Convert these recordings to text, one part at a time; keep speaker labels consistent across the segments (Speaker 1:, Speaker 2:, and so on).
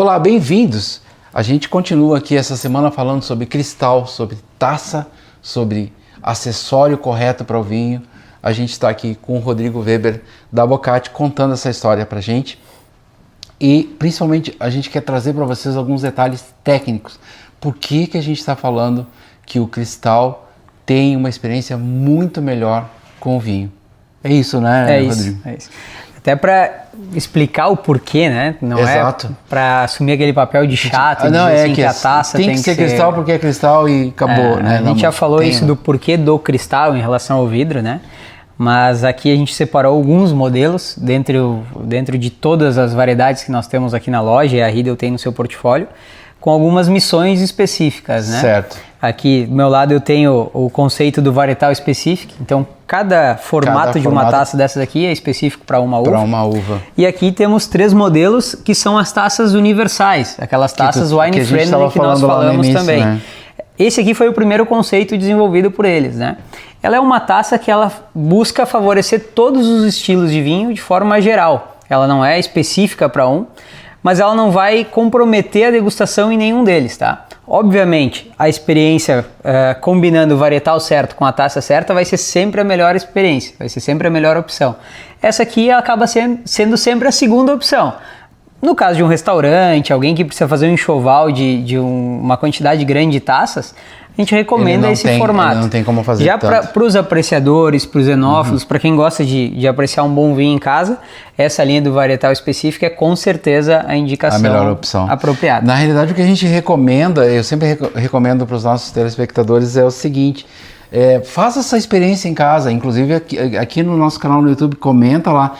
Speaker 1: Olá, bem-vindos! A gente continua aqui essa semana falando sobre cristal, sobre taça, sobre acessório correto para o vinho. A gente está aqui com o Rodrigo Weber da Boccati contando essa história para a gente. E principalmente a gente quer trazer para vocês alguns detalhes técnicos. Por que a gente está falando que o cristal tem uma experiência muito melhor com o vinho? É isso, né, Rodrigo?
Speaker 2: É isso. Até para explicar o porquê, né? Não
Speaker 1: Exato.
Speaker 2: É para assumir aquele papel de chato e
Speaker 1: não,
Speaker 2: dizer
Speaker 1: é
Speaker 2: assim, que a taça
Speaker 1: tem que ser cristal porque é cristal e acabou, né?
Speaker 2: A gente já falou isso do porquê do cristal em relação ao vidro, né? Mas aqui a gente separou alguns modelos dentro de todas as variedades que nós temos aqui na loja, e a Riedel tem no seu portfólio, com algumas missões específicas, né?
Speaker 1: Certo.
Speaker 2: Aqui do meu lado eu tenho o conceito do varietal específico, então cada formato de uma taça dessas aqui é específico para uma uva.
Speaker 1: Para uma uva.
Speaker 2: E aqui temos 3 modelos que são as taças universais, aquelas taças wine friendly que nós falamos também. Né? Esse aqui foi o primeiro conceito desenvolvido por eles, né? Ela é uma taça que ela busca favorecer todos os estilos de vinho de forma geral. Ela não é específica para um, mas ela não vai comprometer a degustação em nenhum deles, tá? Obviamente, a experiência combinando o varietal certo com a taça certa vai ser sempre a melhor experiência, vai ser sempre a melhor opção. Essa aqui acaba sendo sempre a segunda opção. No caso de um restaurante, alguém que precisa fazer um enxoval de uma quantidade grande de taças, a gente recomenda esse formato.
Speaker 1: Não tem como fazer
Speaker 2: já para os apreciadores, para os enófilos, para quem gosta de apreciar um bom vinho em casa, essa linha do varietal específico é com certeza a indicação, a melhor opção apropriada.
Speaker 1: Na realidade, o que a gente recomenda, eu sempre recomendo para os nossos telespectadores é o seguinte: faça essa experiência em casa. Inclusive aqui no nosso canal no YouTube, comenta lá.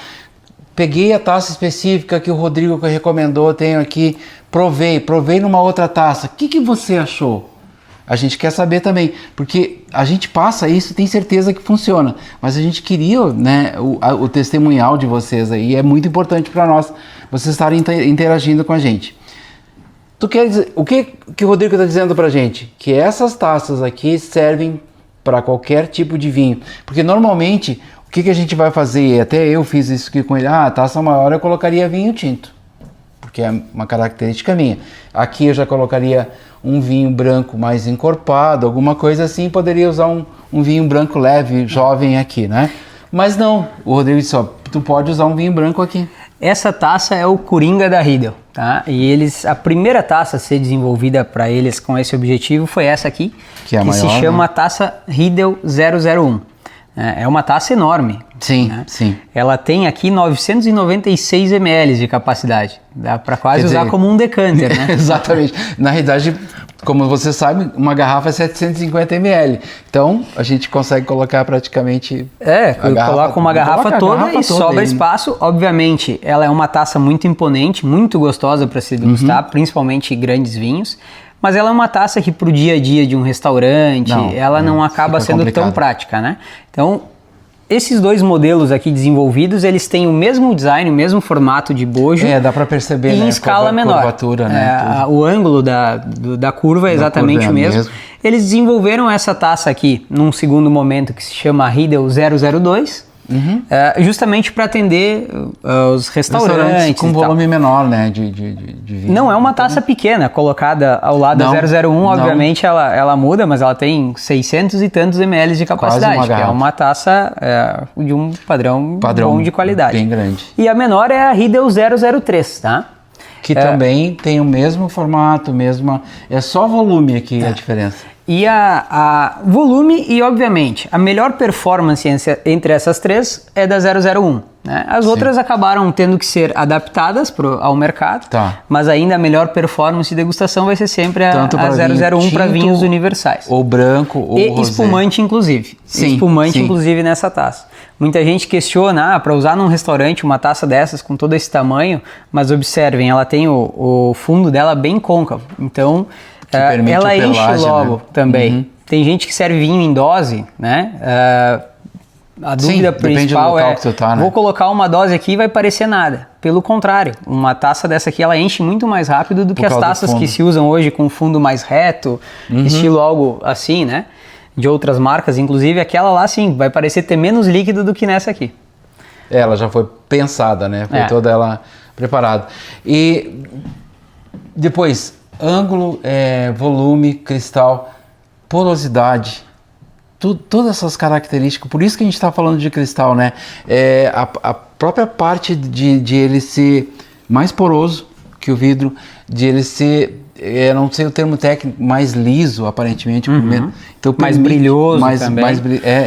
Speaker 1: Peguei a taça específica que o Rodrigo recomendou, tenho aqui, provei numa outra taça. O que você achou? A gente quer saber também, porque a gente passa isso, tem certeza que funciona, mas a gente queria, né, o testemunhal de vocês aí, é muito importante para nós, vocês estarem interagindo com a gente. Tu quer dizer, o que o Rodrigo está dizendo para a gente? Que essas taças aqui servem para qualquer tipo de vinho, porque normalmente o que a gente vai fazer, até eu fiz isso aqui com ele, a taça maior eu colocaria vinho tinto, porque é uma característica minha. Aqui eu já colocaria um vinho branco mais encorpado, alguma coisa assim, poderia usar um vinho branco leve, jovem aqui, né? Mas não, o Rodrigo disse, tu pode usar um vinho branco aqui.
Speaker 2: Essa taça é o Coringa da Riedel, tá? E a primeira taça a ser desenvolvida para eles com esse objetivo foi essa aqui, que é a maior, se chama, né? Taça Riedel 001. É uma taça enorme.
Speaker 1: Sim,
Speaker 2: né?
Speaker 1: Sim.
Speaker 2: Ela tem aqui 996 ml de capacidade. Dá para quase usar como um decanter, né?
Speaker 1: Exatamente. Na realidade, como você sabe, uma garrafa é 750 ml. Então, a gente consegue colocar praticamente...
Speaker 2: coloca uma garrafa toda e sobra espaço. Obviamente, ela é uma taça muito imponente, muito gostosa para se degustar, principalmente grandes vinhos. Mas ela é uma taça que para o dia a dia de um restaurante, ela não acaba sendo tão prática, né? Então, esses 2 modelos aqui desenvolvidos, eles têm o mesmo design, o mesmo formato de bojo.
Speaker 1: Dá para perceber,
Speaker 2: em escala menor.
Speaker 1: Curvatura, né?
Speaker 2: O ângulo da curva é exatamente o mesmo. Eles desenvolveram essa taça aqui num segundo momento que se chama Riedel 002. Justamente para atender os restaurantes
Speaker 1: com volume menor, né, de vinho.
Speaker 2: Não é uma taça pequena, colocada ao lado da 001, obviamente ela muda, mas ela tem 600 e tantos ml de capacidade, que é uma taça de um padrão bom de qualidade.
Speaker 1: Bem grande.
Speaker 2: E a menor é a Riedel 003, tá?
Speaker 1: Que também tem o mesmo formato, é só volume aqui a diferença.
Speaker 2: E a volume e, obviamente, a melhor performance entre essas 3 é da 001. Né? As outras acabaram tendo que ser adaptadas ao mercado, mas ainda a melhor performance de degustação vai ser sempre a 001 para vinhos universais.
Speaker 1: Ou branco, ou
Speaker 2: e
Speaker 1: rosé.
Speaker 2: Espumante, inclusive. Inclusive, nessa taça. Muita gente questiona, para usar num restaurante uma taça dessas com todo esse tamanho, mas observem, ela tem o fundo dela bem côncavo. Então... ela enche logo, né? Também. Tem gente que serve vinho em dose, né? A dúvida principal é, que né? Vou colocar uma dose aqui e vai parecer nada. Pelo contrário, uma taça dessa aqui, ela enche muito mais rápido do que as taças que se usam hoje com fundo mais reto, estilo algo assim, né? De outras marcas, inclusive aquela lá sim, vai parecer ter menos líquido do que nessa aqui.
Speaker 1: Ela já foi pensada, né? Foi toda ela preparada. E Depois, ângulo, volume, cristal, porosidade, todas essas características, por isso que a gente está falando de cristal, né? A própria parte de ele ser mais poroso que o vidro, de ele ser, não sei o termo técnico, mais liso, aparentemente. Então,
Speaker 2: mais brilhoso também.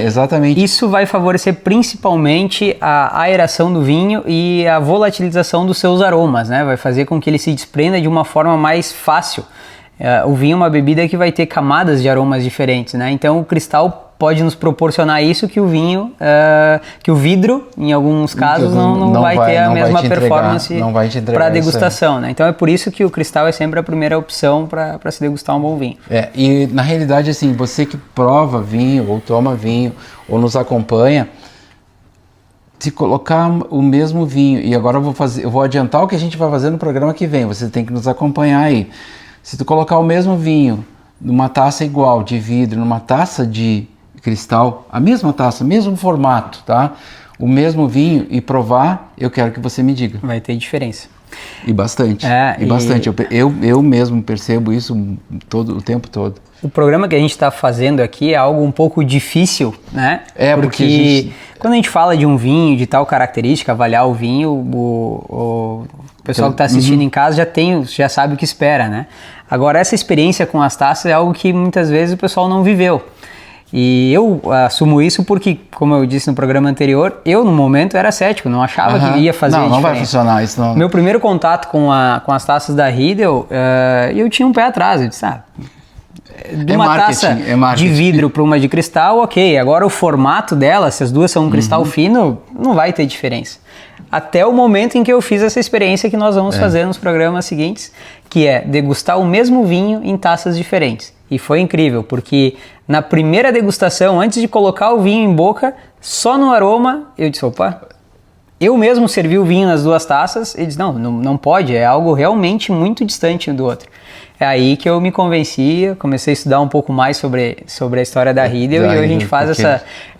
Speaker 1: Exatamente.
Speaker 2: Isso vai favorecer principalmente a aeração do vinho e a volatilização dos seus aromas, né? Vai fazer com que ele se desprenda de uma forma mais fácil. O vinho é uma bebida que vai ter camadas de aromas diferentes, né? Então o cristal pode nos proporcionar isso que o vinho, que o vidro, em alguns casos, não vai ter a mesma performance para a degustação, né? Então é por isso que o cristal é sempre a primeira opção para se degustar um bom vinho.
Speaker 1: E na realidade, assim, você que prova vinho, ou toma vinho, ou nos acompanha, se colocar o mesmo vinho, e agora eu vou adiantar o que a gente vai fazer no programa que vem, você tem que nos acompanhar aí. Se tu colocar o mesmo vinho numa taça igual de vidro, numa taça de cristal, a mesma taça, mesmo formato, tá? O mesmo vinho e provar, eu quero que você me diga.
Speaker 2: Vai ter diferença.
Speaker 1: E bastante. Bastante. Eu mesmo percebo isso o tempo todo.
Speaker 2: O programa que a gente está fazendo aqui é algo um pouco difícil, né? Porque quando a gente fala de um vinho de tal característica, avaliar o vinho, o pessoal que está assistindo em casa já sabe o que espera, né? Agora, essa experiência com as taças é algo que muitas vezes o pessoal não viveu. E eu assumo isso porque, como eu disse no programa anterior, eu no momento era cético, não achava que ia fazer diferença.
Speaker 1: Não vai funcionar isso. Não.
Speaker 2: Meu primeiro contato com as taças da Riedel, eu tinha um pé atrás, eu disse, de uma taça de vidro para uma de cristal, ok. Agora o formato dela, se as duas são um cristal fino, não vai ter diferença. Até o momento em que eu fiz essa experiência que nós vamos fazer nos programas seguintes, que é degustar o mesmo vinho em taças diferentes. E foi incrível, porque na primeira degustação, antes de colocar o vinho em boca, só no aroma, eu disse, opa, eu mesmo servi o vinho nas duas taças, e disse, não pode, é algo realmente muito distante um do outro. É aí que eu me convenci, eu comecei a estudar um pouco mais sobre a história da Riedel, e hoje a gente faz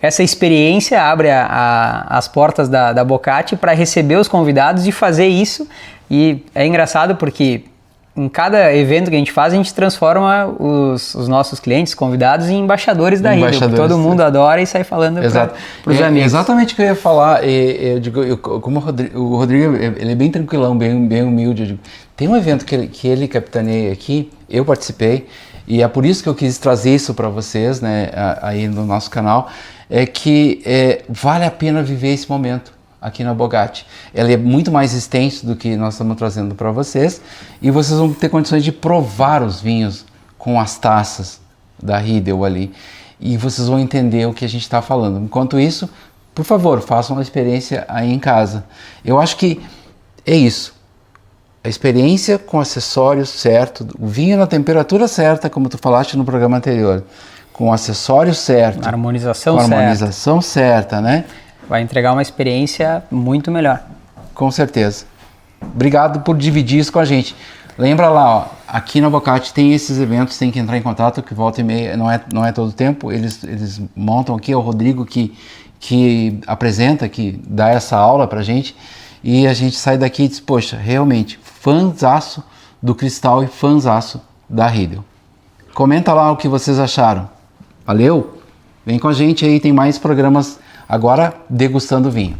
Speaker 2: essa experiência, abre as portas da Boccati para receber os convidados e fazer isso. E é engraçado porque em cada evento que a gente faz, a gente transforma os nossos clientes, convidados, em embaixadores da Riedel, que todo mundo adora e sai falando para os amigos.
Speaker 1: Exatamente o que eu ia falar. Como o Rodrigo, ele é bem tranquilão, bem humilde. Eu digo, tem um evento que ele capitaneia aqui, eu participei, e é por isso que eu quis trazer isso para vocês, né, aí no nosso canal, é que vale a pena viver esse momento aqui na Boccati. Ele é muito mais extenso do que nós estamos trazendo para vocês, e vocês vão ter condições de provar os vinhos com as taças da Riedel ali, e vocês vão entender o que a gente está falando. Enquanto isso, por favor, façam uma experiência aí em casa. Eu acho que é isso. A experiência com o acessório certo, o vinho na temperatura certa, como tu falaste no programa anterior, com o acessório certo,
Speaker 2: a harmonização
Speaker 1: certa, né?
Speaker 2: Vai entregar uma experiência muito melhor.
Speaker 1: Com certeza. Obrigado por dividir isso com a gente. Lembra lá, aqui na Boccati tem esses eventos, tem que entrar em contato, que volta e meia, não é todo o tempo, eles montam aqui, é o Rodrigo que apresenta, que dá essa aula pra gente, e a gente sai daqui e diz, poxa, realmente, fãzaço do cristal e fãzaço da Riedel. Comenta lá o que vocês acharam. Valeu? Vem com a gente aí, tem mais programas agora degustando vinho.